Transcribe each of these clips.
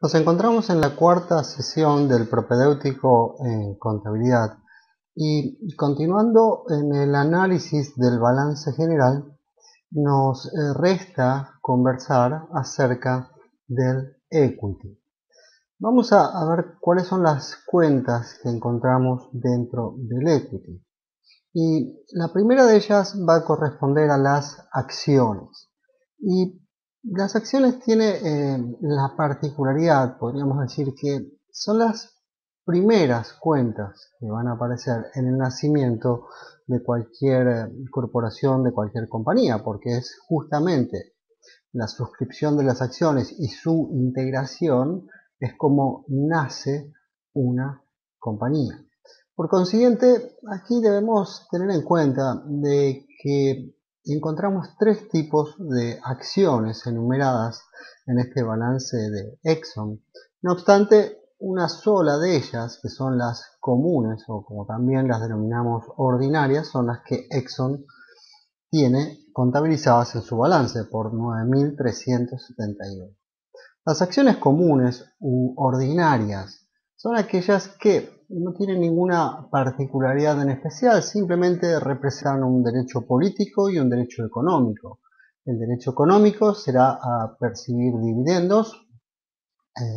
Nos encontramos en la cuarta sesión del propedéutico en contabilidad y continuando en el análisis del balance general nos resta conversar acerca del equity. Vamos a ver cuáles son las cuentas que encontramos dentro del equity. Y la primera de ellas va a corresponder a las acciones. Y las acciones tienen la particularidad, podríamos decir, que son las primeras cuentas que van a aparecer en el nacimiento de cualquier corporación, de cualquier compañía, porque es justamente la suscripción de las acciones y su integración es como nace una compañía. Por consiguiente, aquí debemos tener en cuenta de que encontramos tres tipos de acciones enumeradas en este balance de Exxon. No obstante, una sola de ellas, que son las comunes o como también las denominamos ordinarias, son las que Exxon tiene contabilizadas en su balance por 9.371. Las acciones comunes u ordinarias son aquellas que no tienen ninguna particularidad en especial, simplemente representan un derecho político y un derecho económico. El derecho económico será a percibir dividendos,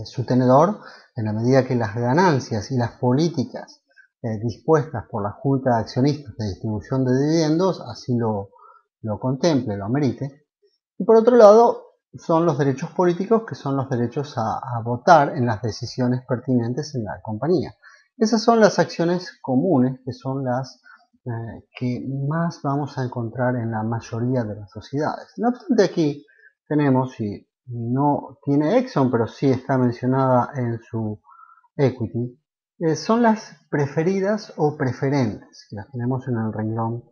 su tenedor, en la medida que las ganancias y las políticas dispuestas por la Junta de Accionistas de distribución de dividendos así lo contemple, lo amerite. Y por otro lado, son los derechos políticos, que son los derechos a votar en las decisiones pertinentes en la compañía. Esas son las acciones comunes, que son las que más vamos a encontrar en la mayoría de las sociedades. No obstante, aquí tenemos, y no tiene Exxon, pero sí está mencionada en su equity, son las preferidas o preferentes, que las tenemos en el renglón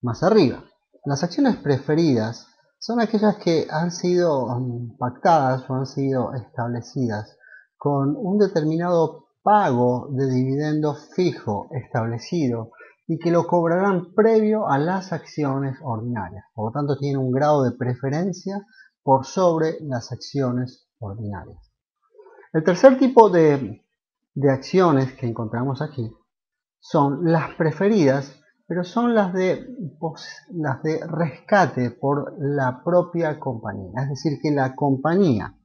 más arriba. Las acciones preferidas son aquellas que han sido pactadas o han sido establecidas con un determinado pago de dividendo fijo establecido y que lo cobrarán previo a las acciones ordinarias. Por lo tanto, tienen un grado de preferencia por sobre las acciones ordinarias. El tercer tipo de acciones que encontramos aquí son las preferidas, pero son las de rescate por la propia compañía. Es decir, que la compañía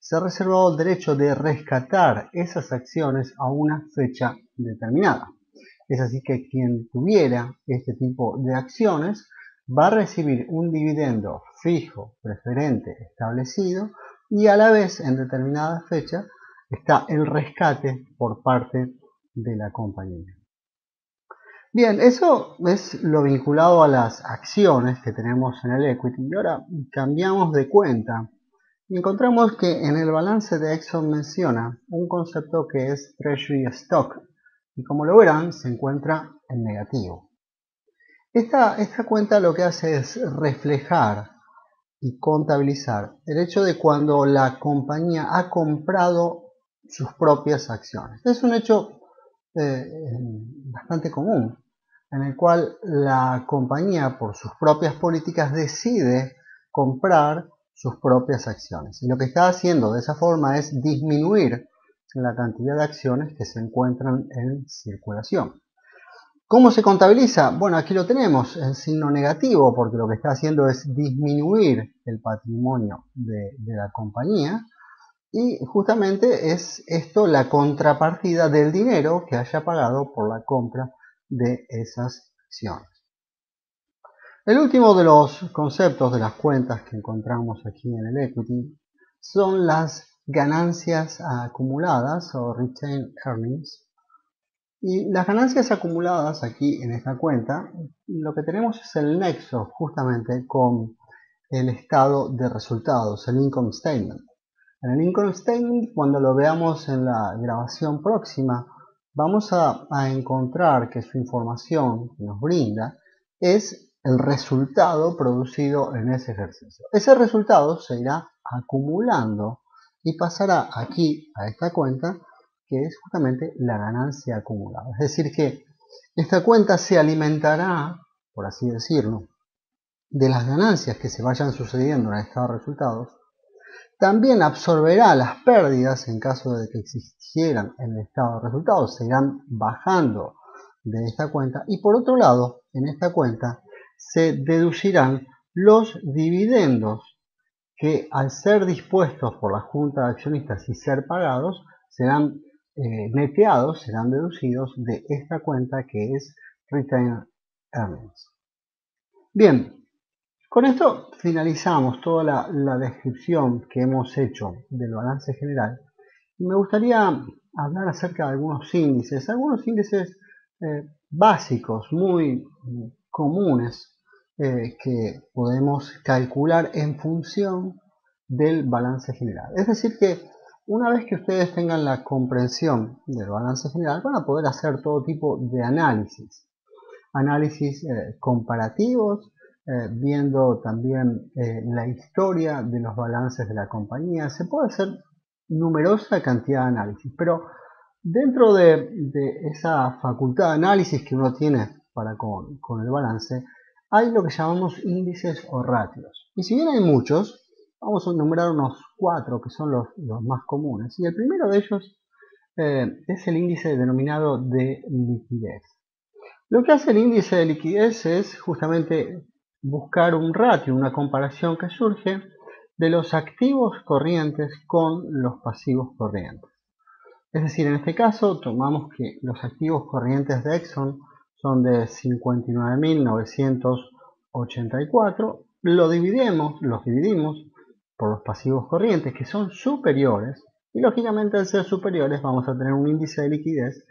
se ha reservado el derecho de rescatar esas acciones a una fecha determinada. Es así que quien tuviera este tipo de acciones va a recibir un dividendo fijo, preferente, establecido, y a la vez en determinada fecha está el rescate por parte de la compañía. Bien, eso es lo vinculado a las acciones que tenemos en el equity. Y ahora cambiamos de cuenta y encontramos que en el balance de Exxon menciona un concepto que es Treasury Stock, y como lo verán se encuentra en negativo. Esta cuenta lo que hace es reflejar y contabilizar el hecho de cuando la compañía ha comprado sus propias acciones. Es un hecho bastante común, en el cual la compañía por sus propias políticas decide comprar sus propias acciones. Y lo que está haciendo de esa forma es disminuir la cantidad de acciones que se encuentran en circulación. ¿Cómo se contabiliza? Bueno, aquí lo tenemos en signo negativo, porque lo que está haciendo es disminuir el patrimonio de la compañía. Y justamente es esto la contrapartida del dinero que haya pagado por la compra de esas acciones. El último de los conceptos de las cuentas que encontramos aquí en el equity son las ganancias acumuladas o retained earnings. Y las ganancias acumuladas aquí en esta cuenta, lo que tenemos es el nexo justamente con el estado de resultados, el income statement. En el income statement, cuando lo veamos en la grabación próxima, vamos a encontrar que su información que nos brinda es el resultado producido en ese ejercicio. Ese resultado se irá acumulando y pasará aquí a esta cuenta, que es justamente la ganancia acumulada. Es decir, que esta cuenta se alimentará, por así decirlo, de las ganancias que se vayan sucediendo en el estado de resultados, también absorberá las pérdidas en caso de que existieran en el estado de resultados, se irán bajando de esta cuenta, y por otro lado, en esta cuenta se deducirán los dividendos que, al ser dispuestos por la Junta de Accionistas y ser pagados, serán neteados, serán deducidos de esta cuenta que es Retained Earnings. Bien, con esto finalizamos toda la descripción que hemos hecho del balance general. Y me gustaría hablar acerca de algunos índices básicos, muy comunes, que podemos calcular en función del balance general. Es decir que una vez que ustedes tengan la comprensión del balance general, van a poder hacer todo tipo de análisis comparativos, viendo también la historia de los balances de la compañía. Se puede hacer numerosa cantidad de análisis, pero dentro de esa facultad de análisis que uno tiene con el balance, hay lo que llamamos índices o ratios. Y si bien hay muchos, vamos a enumerar unos 4 que son los más comunes. Y el primero de ellos es el índice denominado de liquidez. Lo que hace el índice de liquidez es justamente buscar un ratio, una comparación que surge de los activos corrientes con los pasivos corrientes. Es decir, en este caso tomamos que los activos corrientes de Exxon son de 59.984, los dividimos por los pasivos corrientes, que son superiores, y lógicamente al ser superiores vamos a tener un índice de liquidez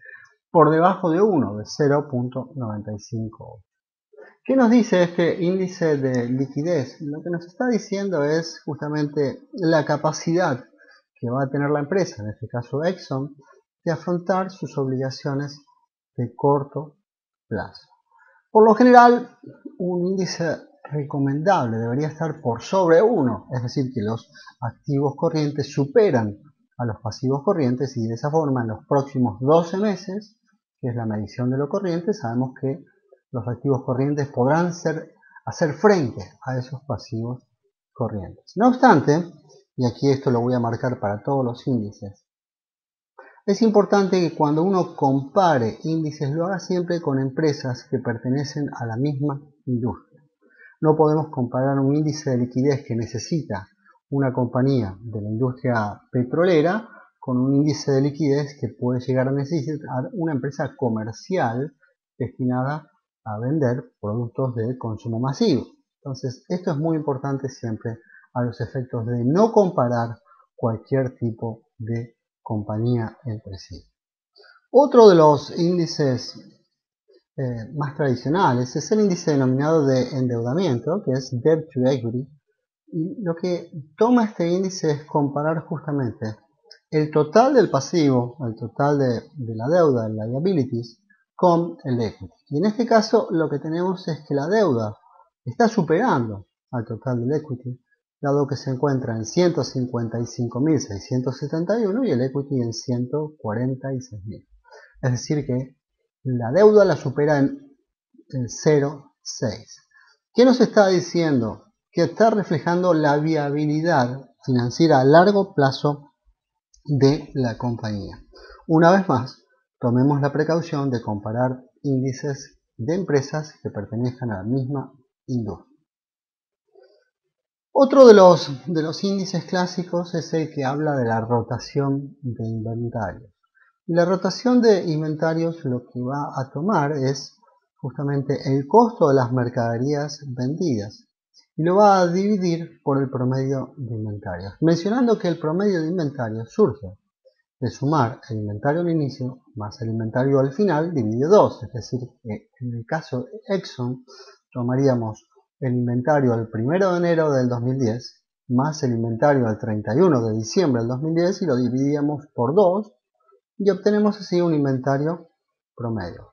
por debajo de 1, de 0.95. ¿Qué nos dice este índice de liquidez? Lo que nos está diciendo es justamente la capacidad que va a tener la empresa, en este caso Exxon, de afrontar sus obligaciones de corto plazo. Por lo general, un índice recomendable debería estar por sobre 1, es decir, que los activos corrientes superan a los pasivos corrientes, y de esa forma en los próximos 12 meses, que es la medición de lo corriente, sabemos que los activos corrientes podrán hacer frente a esos pasivos corrientes. No obstante, y aquí esto lo voy a marcar para todos los índices, es importante que cuando uno compare índices lo haga siempre con empresas que pertenecen a la misma industria. No podemos comparar un índice de liquidez que necesita una compañía de la industria petrolera con un índice de liquidez que puede llegar a necesitar una empresa comercial destinada a vender productos de consumo masivo. Entonces, esto es muy importante siempre a los efectos de no comparar cualquier tipo de compañía entre sí. Otro de los índices más tradicionales es el índice denominado de endeudamiento, que es Debt to Equity. Y lo que toma este índice es comparar justamente el total del pasivo, el total de la deuda, el liabilities, con el equity. Y en este caso lo que tenemos es que la deuda está superando al total del equity, dado que se encuentra en 155.671 y el equity en 146.000. Es decir que la deuda la supera en 0,6. ¿Qué nos está diciendo? Que está reflejando la viabilidad financiera a largo plazo de la compañía. Una vez más, tomemos la precaución de comparar índices de empresas que pertenezcan a la misma industria. Otro de los índices clásicos es el que habla de la rotación de inventarios. Y la rotación de inventarios lo que va a tomar es justamente el costo de las mercaderías vendidas y lo va a dividir por el promedio de inventarios, mencionando que el promedio de inventarios surge de sumar el inventario al inicio más el inventario al final dividido 2, es decir, que en el caso de Exxon tomaríamos el inventario al 1 de enero del 2010 más el inventario al 31 de diciembre del 2010 y lo dividíamos por 2 y obtenemos así un inventario promedio.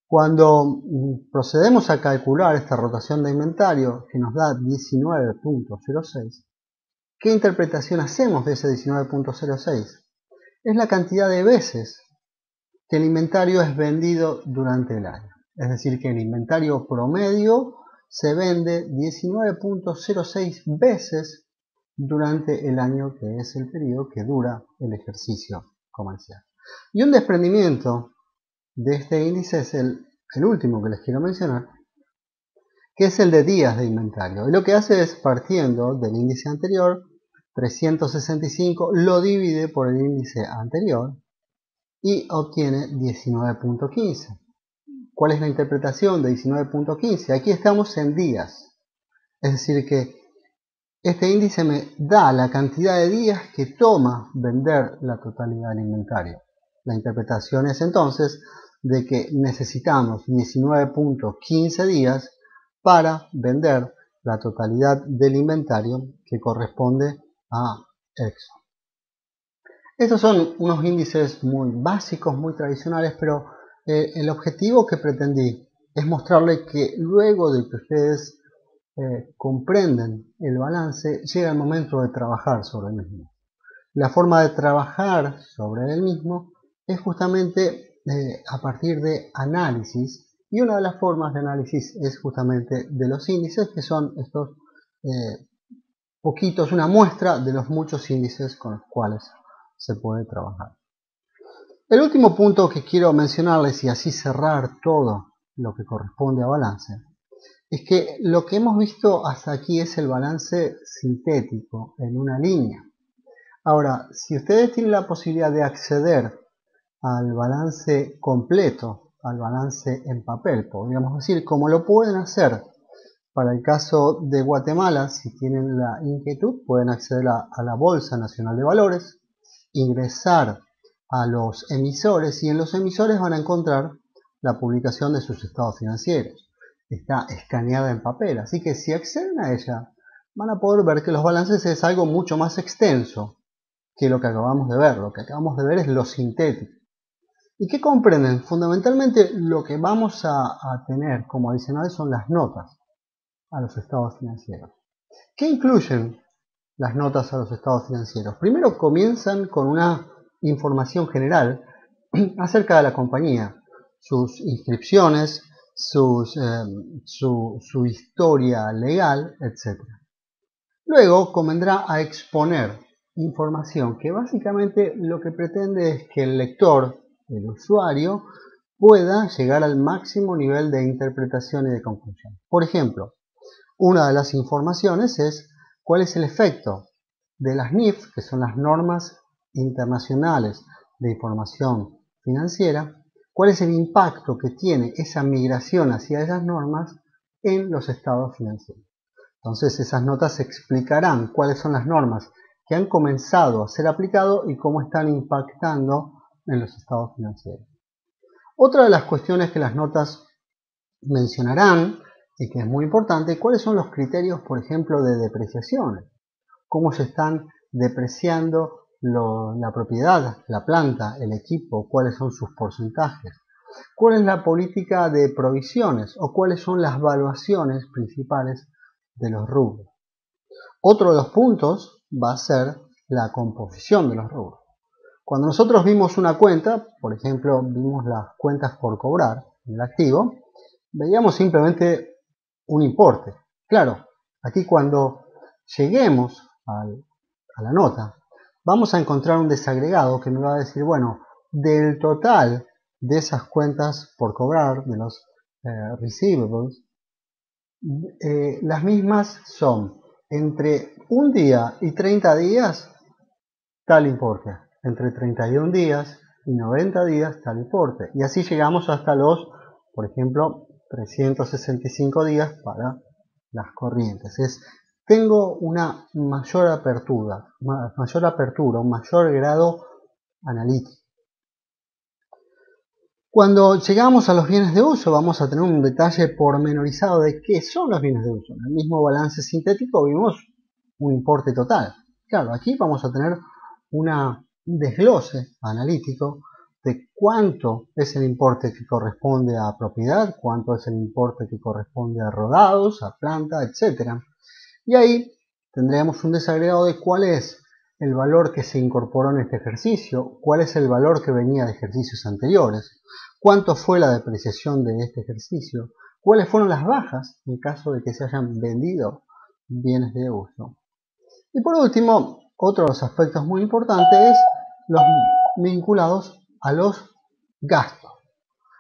Cuando procedemos a calcular esta rotación de inventario que nos da 19.06, ¿qué interpretación hacemos de ese 19.06? Es la cantidad de veces que el inventario es vendido durante el año. Es decir, que el inventario promedio se vende 19.06 veces durante el año, que es el periodo que dura el ejercicio comercial. Y un desprendimiento de este índice es el último que les quiero mencionar, que es el de días de inventario. Y lo que hace es, partiendo del índice anterior, 365, lo divide por el índice anterior y obtiene 19.15. ¿Cuál es la interpretación de 19.15? Aquí estamos en días. Es decir, que este índice me da la cantidad de días que toma vender la totalidad del inventario. La interpretación es entonces de que necesitamos 19.15 días para vender la totalidad del inventario que corresponde a EXO. Estos son unos índices muy básicos, muy tradicionales, pero el objetivo que pretendí es mostrarles que luego de que ustedes comprenden el balance, llega el momento de trabajar sobre el mismo. La forma de trabajar sobre el mismo es justamente a partir de análisis, y una de las formas de análisis es justamente de los índices, que son estos poquitos, una muestra de los muchos índices con los cuales se puede trabajar. El último punto que quiero mencionarles, y así cerrar todo lo que corresponde a balance, es que lo que hemos visto hasta aquí es el balance sintético en una línea. Ahora, si ustedes tienen la posibilidad de acceder al balance completo, al balance en papel, podríamos decir, como lo pueden hacer para el caso de Guatemala, si tienen la inquietud, pueden acceder a la Bolsa Nacional de Valores, ingresar a los emisores, y en los emisores van a encontrar la publicación de sus estados financieros. Está escaneada en papel, así que si acceden a ella, van a poder ver que los balances es algo mucho más extenso que lo que acabamos de ver. Lo que acabamos de ver es lo sintético. ¿Y qué comprenden? Fundamentalmente lo que vamos a tener como adicional son las notas a los estados financieros. ¿Qué incluyen las notas a los estados financieros? Primero comienzan con una información general acerca de la compañía, sus inscripciones, su historia legal, etc. Luego convendrá a exponer información que básicamente lo que pretende es que el lector, el usuario, pueda llegar al máximo nivel de interpretación y de conclusión. Por ejemplo, una de las informaciones es cuál es el efecto de las NIF, que son las normas internacionales de información financiera, cuál es el impacto que tiene esa migración hacia esas normas en los estados financieros. Entonces esas notas explicarán cuáles son las normas que han comenzado a ser aplicadas y cómo están impactando en los estados financieros. Otra de las cuestiones que las notas mencionarán, y que es muy importante, cuáles son los criterios, por ejemplo, de depreciación, cómo se están depreciando la propiedad, la planta, el equipo, cuáles son sus porcentajes, cuál es la política de provisiones o cuáles son las valuaciones principales de los rubros. Otro de los puntos va a ser la composición de los rubros. Cuando nosotros vimos una cuenta, por ejemplo, vimos las cuentas por cobrar en el activo, veíamos simplemente un importe. Claro, aquí cuando lleguemos a la nota, vamos a encontrar un desagregado que me va a decir, bueno, del total de esas cuentas por cobrar, de los receivables, las mismas son entre un día y 30 días tal importe, entre 31 días y 90 días tal importe, y así llegamos hasta los, por ejemplo, 365 días para las corrientes. Tengo una mayor apertura, un mayor grado analítico. Cuando llegamos a los bienes de uso, vamos a tener un detalle pormenorizado de qué son los bienes de uso. En el mismo balance sintético vimos un importe total. Claro, aquí vamos a tener un desglose analítico de cuánto es el importe que corresponde a propiedad, cuánto es el importe que corresponde a rodados, a planta, etc. Y ahí tendríamos un desagregado de cuál es el valor que se incorporó en este ejercicio, cuál es el valor que venía de ejercicios anteriores, cuánto fue la depreciación de este ejercicio, cuáles fueron las bajas en caso de que se hayan vendido bienes de uso. Y por último, otro de los aspectos muy importantes es los vinculados a los gastos.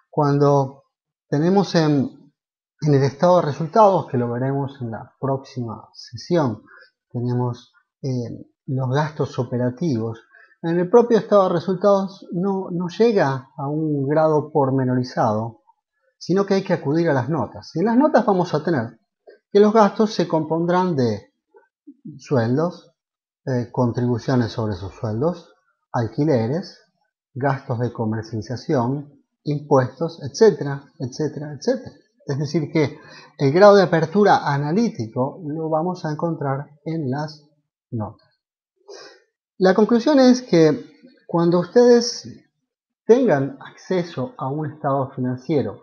Cuando tenemos en el estado de resultados, que lo veremos en la próxima sesión, tenemos los gastos operativos. En el propio estado de resultados no llega a un grado pormenorizado, sino que hay que acudir a las notas. Y en las notas vamos a tener que los gastos se compondrán de sueldos, contribuciones sobre esos sueldos, alquileres, gastos de comercialización, impuestos, etcétera, etcétera, etcétera. Es decir que el grado de apertura analítico lo vamos a encontrar en las notas. La conclusión es que cuando ustedes tengan acceso a un estado financiero,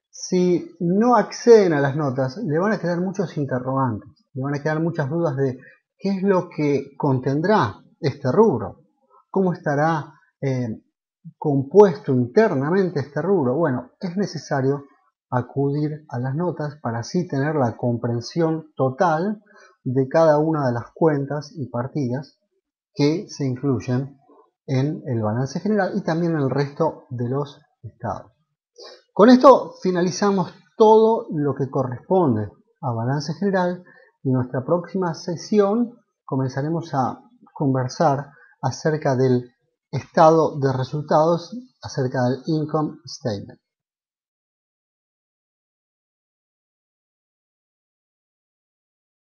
si no acceden a las notas, le van a quedar muchos interrogantes, le van a quedar muchas dudas de qué es lo que contendrá este rubro, cómo estará compuesto internamente este rubro. Bueno, es necesario acudir a las notas para así tener la comprensión total de cada una de las cuentas y partidas que se incluyen en el balance general y también en el resto de los estados. Con esto finalizamos todo lo que corresponde a balance general y en nuestra próxima sesión comenzaremos a conversar acerca del estado de resultados, acerca del income statement.